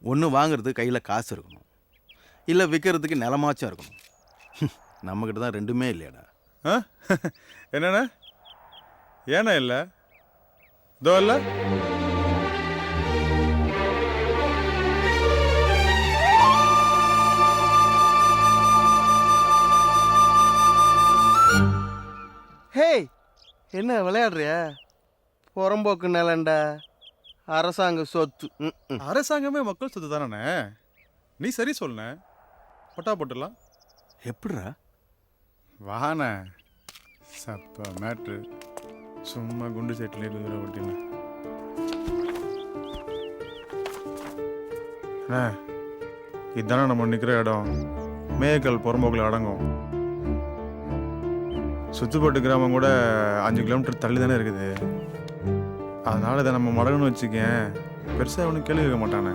ஒன்று வாங்குறதுக்கு கையில் காசு இருக்கணும், இல்லை விற்கிறதுக்கு நிலமாச்சும் இருக்கணும். நம்மக்கிட்ட தான் ரெண்டுமே இல்லையாடா. ஆ என்னண்ணா ஏண்ணா இல்லை இதோ இல்லை ஹேய், என்ன விளையாடுறியா? புறம்போக்கு நிலண்டா, அரசாங்க சொத்து. அரசாங்கமே மக்கள் சொத்து தானே. நீ சரி சொல்லுண்ணே, பட்டா போட்டுடலாம். எப்படிரா? வாண்ணே, சப்ப மேட்ரு. சும்மா குண்டு சைட்டில் இருக்கிற ஓட்டின இதுதானே நம்ம நிற்கிற இடம். மேய்க்கல் புறம்போக்கில் அடங்கும். சுத்துப்பட்டு கிராமம் கூட 5 கிலோமீட்டர் தள்ளி தானே இருக்குது. அதனால இதை நம்ம மடங்குன்னு வச்சுக்கேன், பெருசாக ஒன்றும் கேள்வி கேட்க மாட்டானே.